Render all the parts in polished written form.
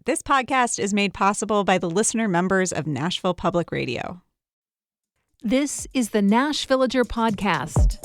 This podcast is made possible by the listener members of Nashville Public Radio. This is the Nash Villager Podcast.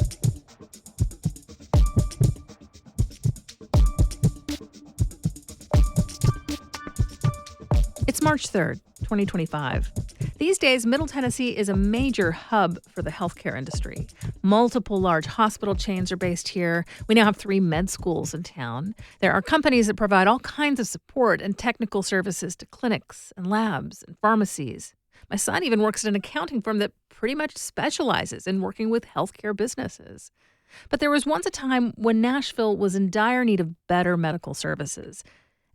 It's March 3rd, 2025. These days, Middle Tennessee is a major hub for the healthcare industry. Multiple large hospital chains are based here. We now have 3 med schools in town. There are companies that provide all kinds of support and technical services to clinics and labs and pharmacies. My son even works at an accounting firm that pretty much specializes in working with healthcare businesses. But there was once a time when Nashville was in dire need of better medical services.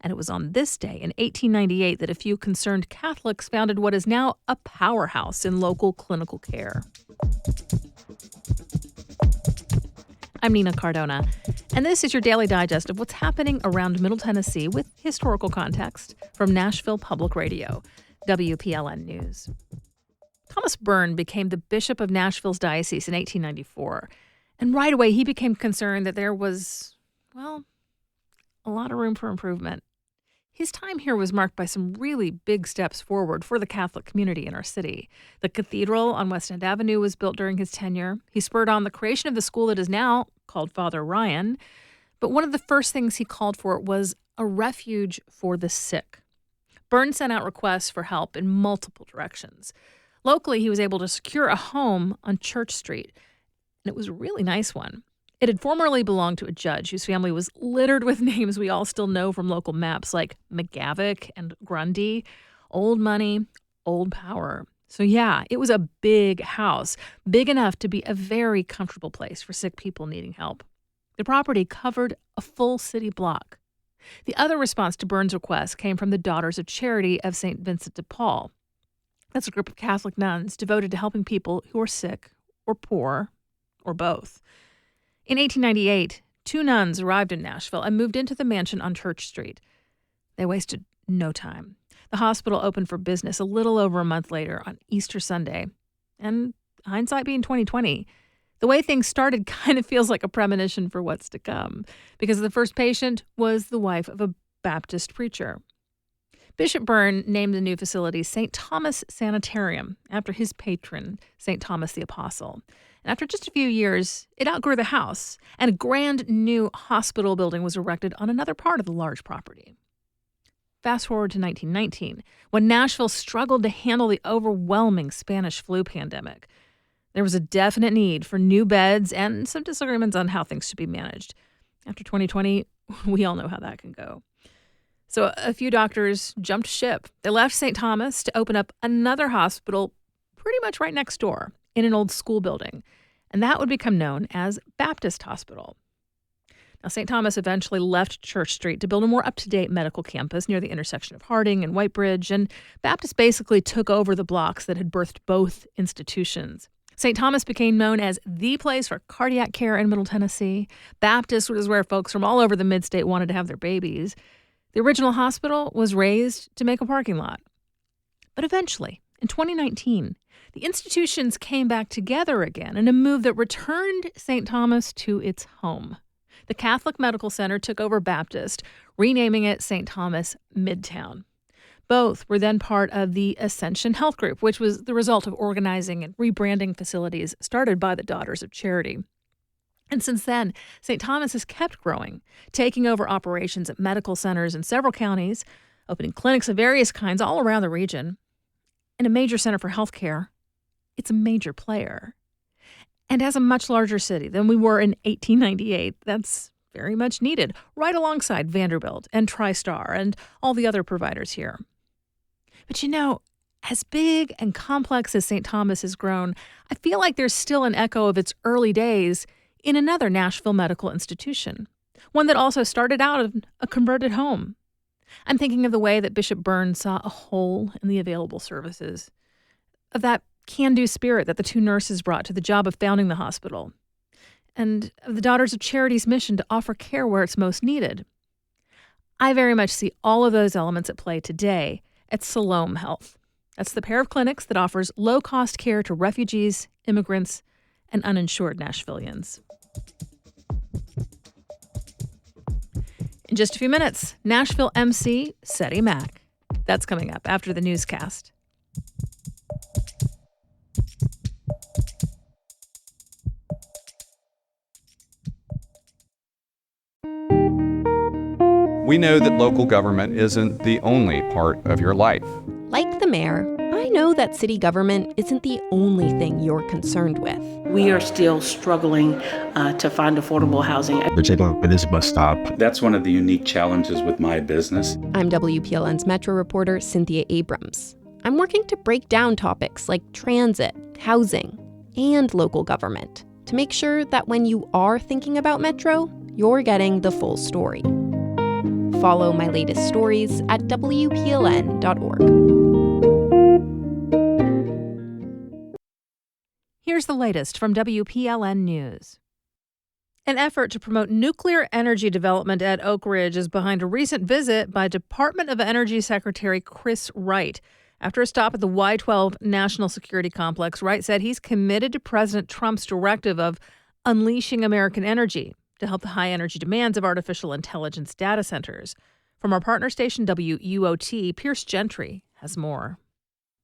And it was on this day in 1898 that a few concerned Catholics founded what is now a powerhouse in local clinical care. I'm Nina Cardona, and this is your daily digest of what's happening around Middle Tennessee with historical context from Nashville Public Radio, WPLN News. Thomas Byrne became the Bishop of Nashville's diocese in 1894, and right away he became concerned that there was, a lot of room for improvement. His time here was marked by some really big steps forward for the Catholic community in our city. The cathedral on West End Avenue was built during his tenure. He spurred on the creation of the school that is now called Father Ryan. But one of the first things he called for was a refuge for the sick. Byrne sent out requests for help in multiple directions. Locally, he was able to secure a home on Church Street, and it was a really nice one. It had formerly belonged to a judge whose family was littered with names we all still know from local maps like McGavick and Grundy, old money, old power. So yeah, it was a big house, big enough to be a very comfortable place for sick people needing help. The property covered a full city block. The other response to Byrne's request came from the Daughters of Charity of St. Vincent de Paul. That's a group of Catholic nuns devoted to helping people who are sick or poor or both. In 1898, 2 nuns arrived in Nashville and moved into the mansion on Church Street. They wasted no time. The hospital opened for business a little over a month later on Easter Sunday. And hindsight being 2020, the way things started kind of feels like a premonition for what's to come, because the first patient was the wife of a Baptist preacher. Bishop Byrne named the new facility St. Thomas Sanitarium after his patron, St. Thomas the Apostle. And after just a few years, it outgrew the house, and a grand new hospital building was erected on another part of the large property. Fast forward to 1919, when Nashville struggled to handle the overwhelming Spanish flu pandemic. There was a definite need for new beds and some disagreements on how things should be managed. After 2020, we all know how that can go. So a few doctors jumped ship. They left St. Thomas to open up another hospital pretty much right next door in an old school building, and that would become known as Baptist Hospital. Now, St. Thomas eventually left Church Street to build a more up-to-date medical campus near the intersection of Harding and Whitebridge, and Baptist basically took over the blocks that had birthed both institutions. St. Thomas became known as the place for cardiac care in Middle Tennessee. Baptist was where folks from all over the mid-state wanted to have their babies. The original hospital was raised to make a parking lot. But eventually, in 2019, the institutions came back together again in a move that returned St. Thomas to its home. The Catholic Medical Center took over Baptist, renaming it St. Thomas Midtown. Both were then part of the Ascension Health Group, which was the result of organizing and rebranding facilities started by the Daughters of Charity. And since then, St. Thomas has kept growing, taking over operations at medical centers in several counties, opening clinics of various kinds all around the region. And a major center for healthcare, it's a major player. And as a much larger city than we were in 1898, that's very much needed, right alongside Vanderbilt and TriStar and all the other providers here. But as big and complex as St. Thomas has grown, I feel like there's still an echo of its early days in another Nashville medical institution, one that also started out of a converted home. I'm thinking of the way that Bishop Byrne saw a hole in the available services, of that can-do spirit that the 2 nurses brought to the job of founding the hospital, and of the Daughters of Charity's mission to offer care where it's most needed. I very much see all of those elements at play today at Siloam Health. That's the pair of clinics that offers low-cost care to refugees, immigrants, and uninsured Nashvillians. In just a few minutes, Nashville emcee Seddy Mac. That's coming up after the newscast. We know that local government isn't the only part of your life. Like the mayor, I know that city government isn't the only thing you're concerned with. We are still struggling to find affordable housing. Particularly this bus stop. That's one of the unique challenges with my business. I'm WPLN's Metro reporter Cynthia Abrams. I'm working to break down topics like transit, housing, and local government to make sure that when you are thinking about Metro, you're getting the full story. Follow my latest stories at WPLN.org. Here's the latest from WPLN News. An effort to promote nuclear energy development at Oak Ridge is behind a recent visit by Department of Energy Secretary Chris Wright. After a stop at the Y-12 National Security Complex, Wright said he's committed to President Trump's directive of unleashing American energy to help the high energy demands of artificial intelligence data centers. From our partner station WUOT, Pierce Gentry has more.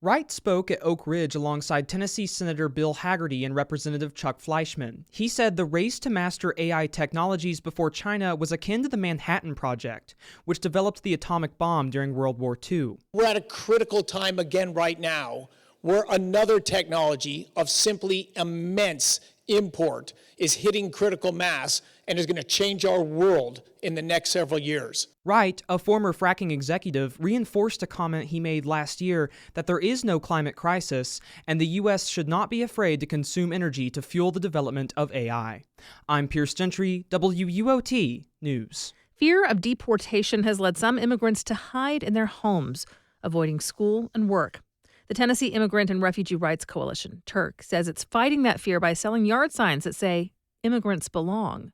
Wright spoke at Oak Ridge alongside Tennessee Senator Bill Hagerty and Representative Chuck Fleischman. He said the race to master AI technologies before China was akin to the Manhattan Project, which developed the atomic bomb during World War II. We're at a critical time again right now where another technology of simply immense import is hitting critical mass and is going to change our world in the next several years. Wright, a former fracking executive, reinforced a comment he made last year that there is no climate crisis and the U.S. should not be afraid to consume energy to fuel the development of AI. I'm Pierce Gentry, WUOT News. Fear of deportation has led some immigrants to hide in their homes, avoiding school and work. The Tennessee Immigrant and Refugee Rights Coalition, TIRC, says it's fighting that fear by selling yard signs that say, "Immigrants belong."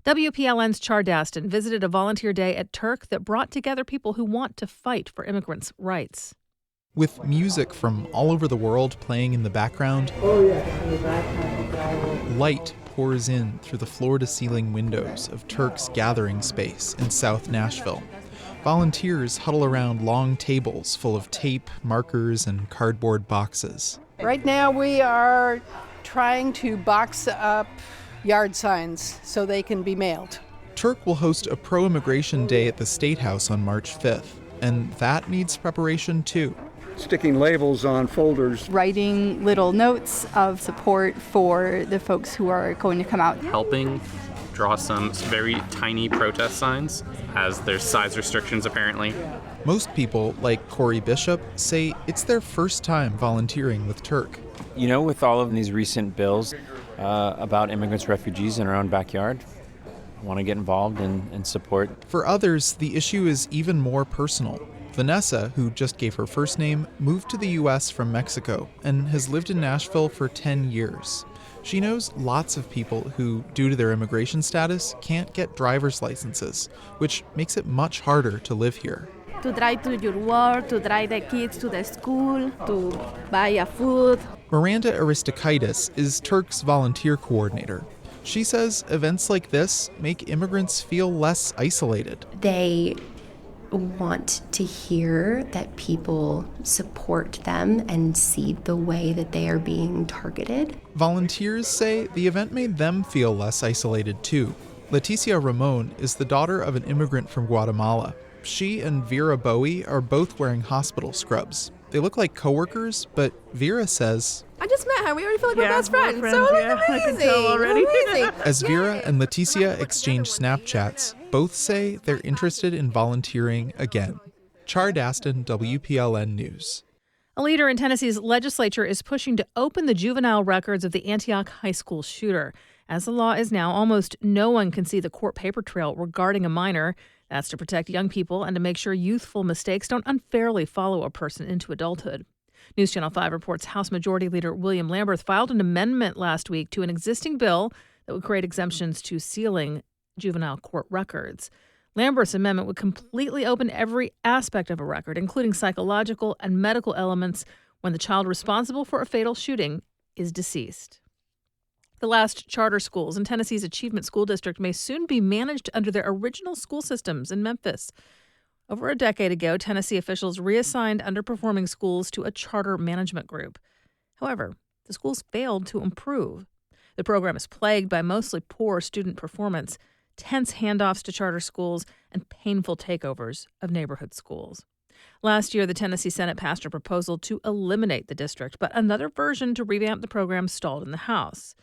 WPLN's Char Daston visited a volunteer day at TIRC that brought together people who want to fight for immigrants' rights. With music from all over the world playing in the background, light pours in through the floor-to-ceiling windows of TIRC's gathering space in South Nashville. Volunteers huddle around long tables full of tape, markers, and cardboard boxes. Right now we are trying to box up yard signs so they can be mailed. TIRC will host a pro-immigration day at the State House on March 5th, and that needs preparation too. Sticking labels on folders. Writing little notes of support for the folks who are going to come out. Helping draw some very tiny protest signs, as there's size restrictions apparently. Most people, like Corey Bishop, say it's their first time volunteering with TIRC. You know, with all of these recent bills about immigrants, refugees in our own backyard, I want to get involved and support. For others, the issue is even more personal. Vanessa, who just gave her first name, moved to the U.S. from Mexico and has lived in Nashville for 10 years. She knows lots of people who, due to their immigration status, can't get driver's licenses, which makes it much harder to live here. To drive to your work, to drive the kids to the school, to buy a food. Miranda Aristokaitis is TIRC's volunteer coordinator. She says events like this make immigrants feel less isolated. They want to hear that people support them and see the way that they are being targeted. Volunteers say the event made them feel less isolated too. Leticia Ramon is the daughter of an immigrant from Guatemala. She and Vera Bowie are both wearing hospital scrubs. They look like coworkers, but Vera says, I just met her. We already feel like we're best friends. So amazing. I can tell already. Amazing. As Vera and Leticia exchange Snapchats, both say they're interested in volunteering again. Char Daston, WPLN News. A leader in Tennessee's legislature is pushing to open the juvenile records of the Antioch High School shooter. As the law is now, almost no one can see the court paper trail regarding a minor. That's to protect young people and to make sure youthful mistakes don't unfairly follow a person into adulthood. News Channel 5 reports House Majority Leader William Lamberth filed an amendment last week to an existing bill that would create exemptions to sealing juvenile court records. Lamberth's amendment would completely open every aspect of a record, including psychological and medical elements, when the child responsible for a fatal shooting is deceased. The last charter schools in Tennessee's Achievement School District may soon be managed under their original school systems in Memphis. Over a decade ago, Tennessee officials reassigned underperforming schools to a charter management group. However, the schools failed to improve. The program is plagued by mostly poor student performance, tense handoffs to charter schools, and painful takeovers of neighborhood schools. Last year, the Tennessee Senate passed a proposal to eliminate the district, but another version to revamp the program stalled in the House.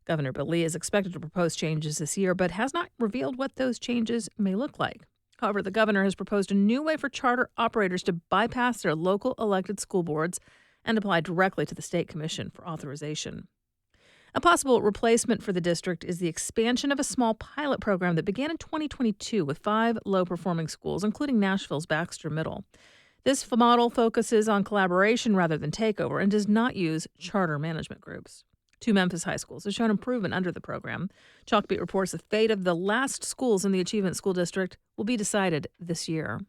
Governor Bill Lee is expected to propose changes this year, but has not revealed what those changes may look like. However, the governor has proposed a new way for charter operators to bypass their local elected school boards and apply directly to the state commission for authorization. A possible replacement for the district is the expansion of a small pilot program that began in 2022 with 5 low-performing schools, including Nashville's Baxter Middle. This model focuses on collaboration rather than takeover and does not use charter management groups. 2 Memphis high schools have shown improvement under the program. Chalkbeat reports the fate of the last schools in the Achievement School District will be decided this year.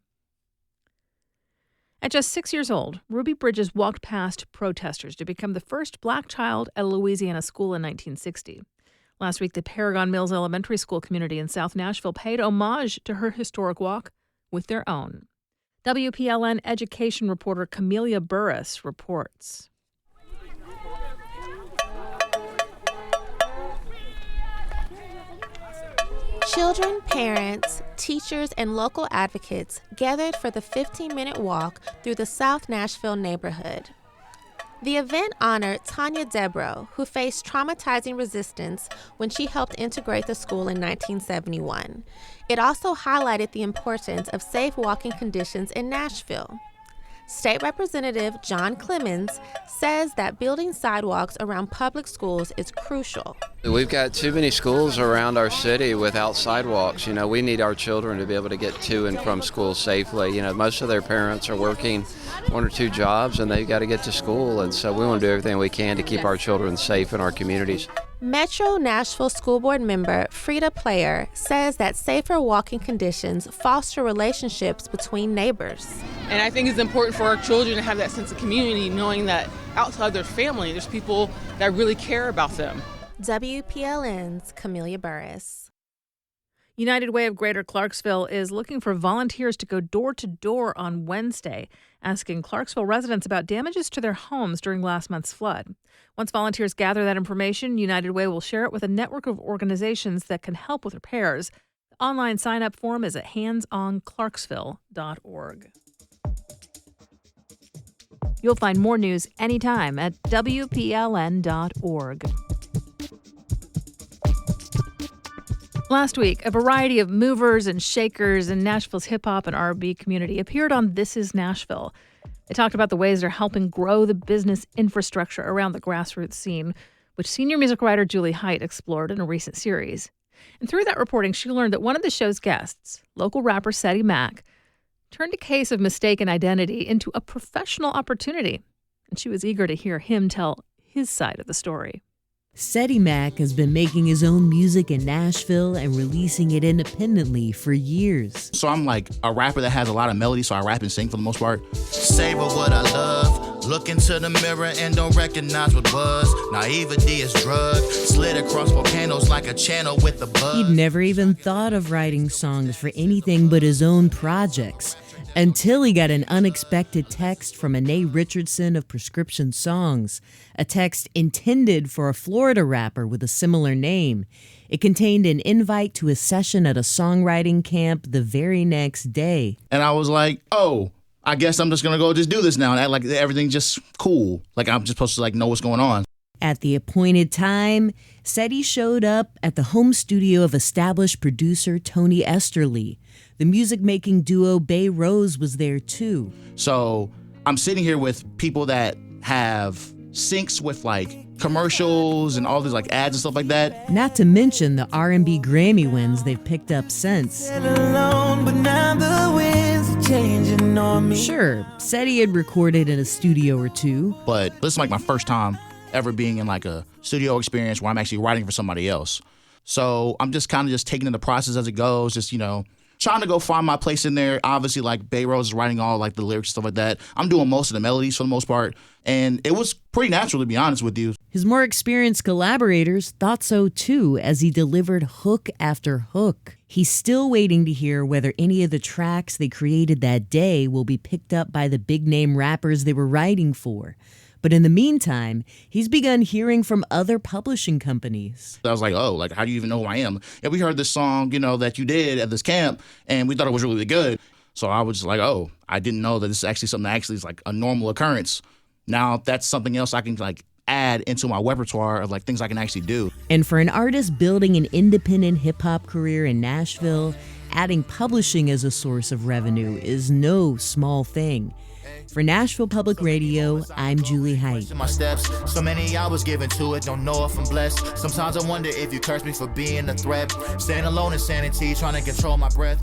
At just 6 years old, Ruby Bridges walked past protesters to become the first black child at a Louisiana school in 1960. Last week, the Paragon Mills Elementary School community in South Nashville paid homage to her historic walk with their own. WPLN education reporter Camelia Burris reports. Children, parents, teachers, and local advocates gathered for the 15-minute walk through the South Nashville neighborhood. The event honored Tanya Debro, who faced traumatizing resistance when she helped integrate the school in 1971. It also highlighted the importance of safe walking conditions in Nashville. State Representative John Clemens says that building sidewalks around public schools is crucial. We've got too many schools around our city without sidewalks. We need our children to be able to get to and from school safely. Most of their parents are working 1 or 2 jobs and they've got to get to school. And so we want to do everything we can to keep our children safe in our communities. Metro Nashville School Board member Frida Player says that safer walking conditions foster relationships between neighbors. And I think it's important for our children to have that sense of community, knowing that outside their family, there's people that really care about them. WPLN's Camelia Burris. United Way of Greater Clarksville is looking for volunteers to go door to door on Wednesday, asking Clarksville residents about damages to their homes during last month's flood. Once volunteers gather that information, United Way will share it with a network of organizations that can help with repairs. The online sign-up form is at handsonclarksville.org. You'll find more news anytime at WPLN.org. Last week, a variety of movers and shakers in Nashville's hip-hop and R&B community appeared on This Is Nashville. They talked about the ways they're helping grow the business infrastructure around the grassroots scene, which senior music writer Julie Height explored in a recent series. And through that reporting, she learned that one of the show's guests, local rapper Seddy Mac, turned a case of mistaken identity into a professional opportunity. And she was eager to hear him tell his side of the story. Seddy Mac has been making his own music in Nashville and releasing it independently for years. So I'm like a rapper that has a lot of melody, so I rap and sing for the most part. Savor what I love, look into the mirror and don't recognize what was. Naivety is drugged, slid across volcanoes like a channel with a buzz. He'd never even thought of writing songs for anything but his own projects, until he got an unexpected text from Anae Richardson of Prescription Songs, a text intended for a Florida rapper with a similar name. It contained an invite to a session at a songwriting camp the very next day. And I was like, oh, I guess I'm just going to go just do this now and act like everything's just cool. Like I'm just supposed to know what's going on. At the appointed time, Seddy showed up at the home studio of established producer Tony Esterly. The music-making duo Bay Rose was there too. So I'm sitting here with people that have syncs with commercials and all these ads and stuff like that. Not to mention the R&B Grammy wins they've picked up since. Sure, Seddy had recorded in a studio or two. But this is my first time ever being in a studio experience where I'm actually writing for somebody else. So I'm just kind of taking in the process as it goes, just trying to go find my place in there. Obviously, like Bay Rose is writing all like the lyrics, stuff like that. I'm doing most of the melodies for the most part. And it was pretty natural, to be honest with you. His more experienced collaborators thought so too as he delivered hook after hook. He's still waiting to hear whether any of the tracks they created that day will be picked up by the big-name rappers they were writing for. But in the meantime, he's begun hearing from other publishing companies. I was like, oh, like, how do you even know who I am? And we heard this song, that you did at this camp, and we thought it was really good. So I was just like, oh, I didn't know that this is actually something that actually is like a normal occurrence. Now that's something else I can like add into my repertoire of like things I can actually do. And for an artist building an independent hip-hop career in Nashville, adding publishing as a source of revenue is no small thing. For Nashville Public Radio, I'm Julie Height. My steps, so many hours given to it, don't know if I'm blessed. Sometimes I wonder if you curse me for being a threat. Staying alone in sanity, trying to control my breath.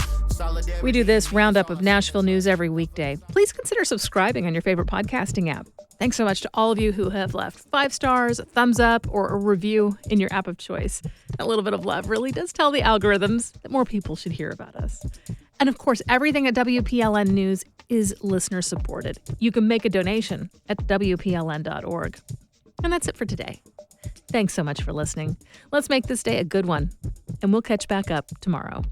We do this roundup of Nashville news every weekday. Please consider subscribing on your favorite podcasting app. Thanks so much to all of you who have left 5 stars, a thumbs up, or a review in your app of choice. A little bit of love really does tell the algorithms that more people should hear about us. And of course, everything at WPLN News is listener supported. You can make a donation at WPLN.org. And that's it for today. Thanks so much for listening. Let's make this day a good one, and we'll catch back up tomorrow.